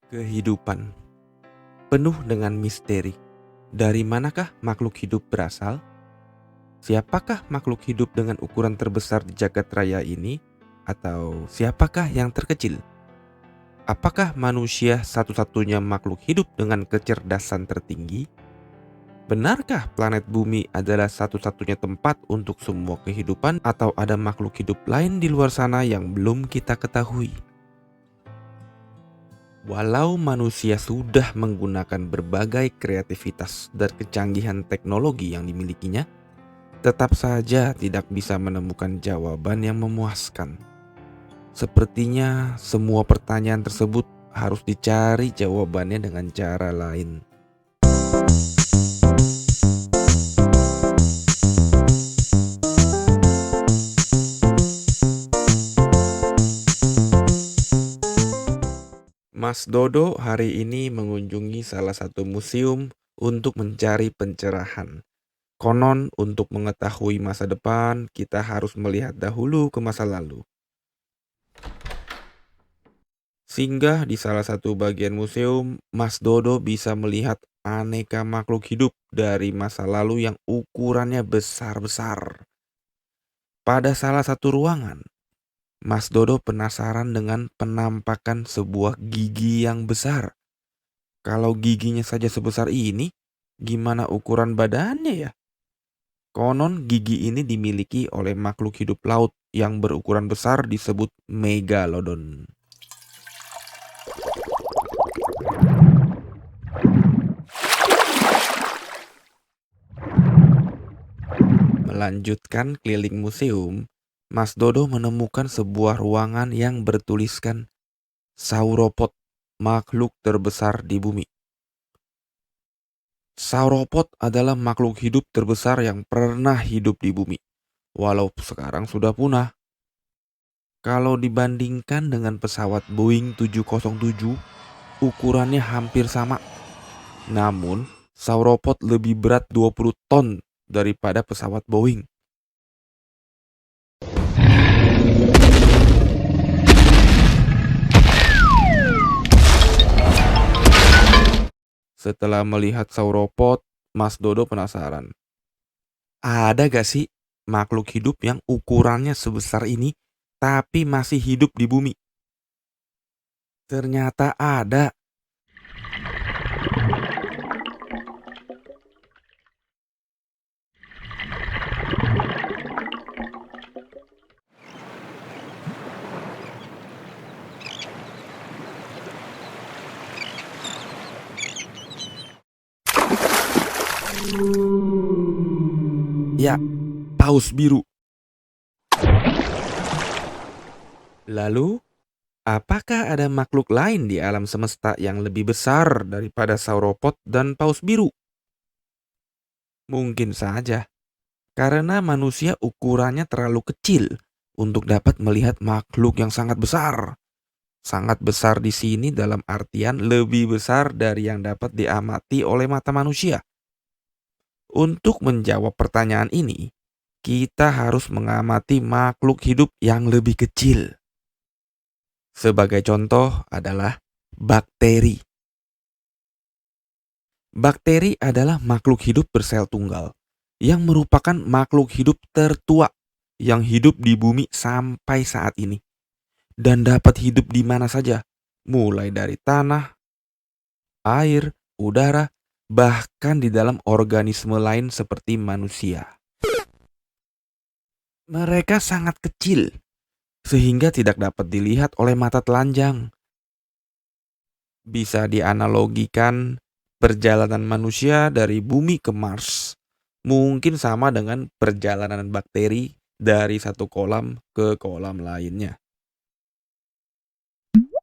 Kehidupan penuh dengan misteri. Dari manakah makhluk hidup berasal? Siapakah makhluk hidup dengan ukuran terbesar di jagat raya ini? Atau siapakah yang terkecil? Apakah manusia satu-satunya makhluk hidup dengan kecerdasan tertinggi? Benarkah planet bumi adalah satu-satunya tempat untuk semua kehidupan atau ada makhluk hidup lain di luar sana yang belum kita ketahui? Walau manusia sudah menggunakan berbagai kreativitas dan kecanggihan teknologi yang dimilikinya, tetap saja tidak bisa menemukan jawaban yang memuaskan. Sepertinya semua pertanyaan tersebut harus dicari jawabannya dengan cara lain. Mas Dodo hari ini mengunjungi salah satu museum untuk mencari pencerahan. Konon untuk mengetahui masa depan, kita harus melihat dahulu ke masa lalu. Singgah di salah satu bagian museum, Mas Dodo bisa melihat aneka makhluk hidup dari masa lalu yang ukurannya besar-besar. Pada salah satu ruangan, Mas Dodo penasaran dengan penampakan sebuah gigi yang besar. Kalau giginya saja sebesar ini, gimana ukuran badannya ya? Konon gigi ini dimiliki oleh makhluk hidup laut yang berukuran besar disebut megalodon. Melanjutkan keliling museum, Mas Dodo menemukan sebuah ruangan yang bertuliskan sauropod, makhluk terbesar di bumi. Sauropod adalah makhluk hidup terbesar yang pernah hidup di bumi, walau sekarang sudah punah. Kalau dibandingkan dengan pesawat Boeing 707, ukurannya hampir sama. Namun, sauropod lebih berat 20 ton daripada pesawat Boeing. Setelah melihat sauropod, Mas Dodo penasaran. Ada gak sih makhluk hidup yang ukurannya sebesar ini tapi masih hidup di bumi? Ternyata ada. Ya, paus biru. Lalu, apakah ada makhluk lain di alam semesta yang lebih besar daripada sauropod dan paus biru? Mungkin saja, karena manusia ukurannya terlalu kecil untuk dapat melihat makhluk yang sangat besar. Sangat besar di sini dalam artian lebih besar dari yang dapat diamati oleh mata manusia. Untuk menjawab pertanyaan ini, kita harus mengamati makhluk hidup yang lebih kecil. Sebagai contoh adalah bakteri. Bakteri adalah makhluk hidup bersel tunggal yang merupakan makhluk hidup tertua yang hidup di bumi sampai saat ini dan dapat hidup di mana saja, mulai dari tanah, air, udara, bahkan di dalam organisme lain seperti manusia. Mereka sangat kecil sehingga tidak dapat dilihat oleh mata telanjang. Bisa dianalogikan perjalanan manusia dari bumi ke Mars mungkin sama dengan perjalanan bakteri dari satu kolam ke kolam lainnya.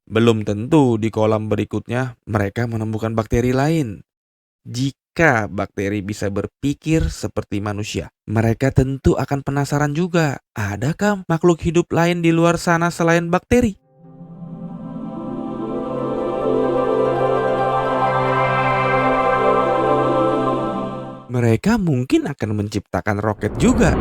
Belum tentu di kolam berikutnya mereka menemukan bakteri lain. Jika bakteri bisa berpikir seperti manusia, mereka tentu akan penasaran juga. Adakah makhluk hidup lain di luar sana selain bakteri? Mereka mungkin akan menciptakan roket juga.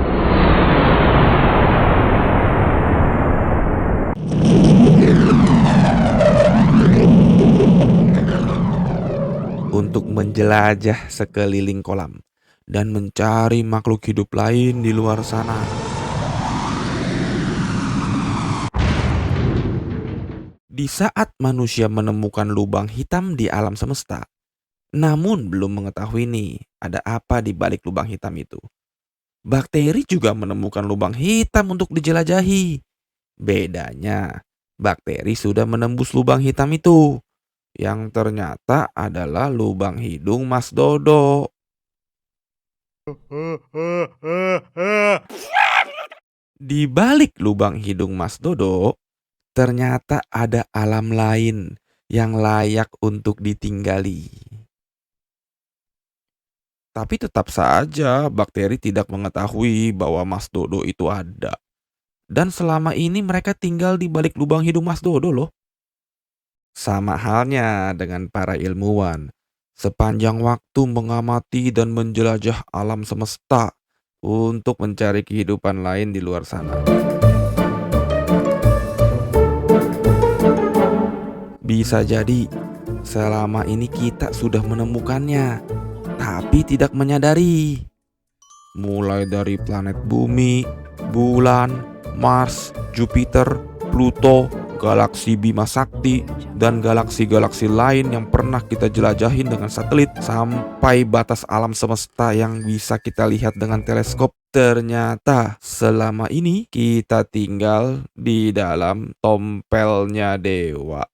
untuk menjelajah sekeliling kolam dan mencari makhluk hidup lain di luar sana. Di saat manusia menemukan lubang hitam di alam semesta, namun belum mengetahui nih ada apa di balik lubang hitam itu. Bakteri juga menemukan lubang hitam untuk dijelajahi. Bedanya, bakteri sudah menembus lubang hitam itu, yang ternyata adalah lubang hidung Mas Dodo. Di balik lubang hidung Mas Dodo, ternyata ada alam lain yang layak untuk ditinggali. Tapi tetap saja bakteri tidak mengetahui bahwa Mas Dodo itu ada. Dan selama ini mereka tinggal di balik lubang hidung Mas Dodo loh. Sama halnya dengan para ilmuwan. Sepanjang waktu mengamati dan menjelajah alam semesta untuk mencari kehidupan lain di luar sana. Bisa jadi selama ini kita sudah menemukannya, tapi tidak menyadari. Mulai dari planet bumi, bulan, Mars, Jupiter, Pluto, galaksi Bima Sakti, dan galaksi-galaksi lain yang pernah kita jelajahin dengan satelit, sampai batas alam semesta yang bisa kita lihat dengan teleskop. Ternyata selama ini kita tinggal di dalam tompelnya dewa.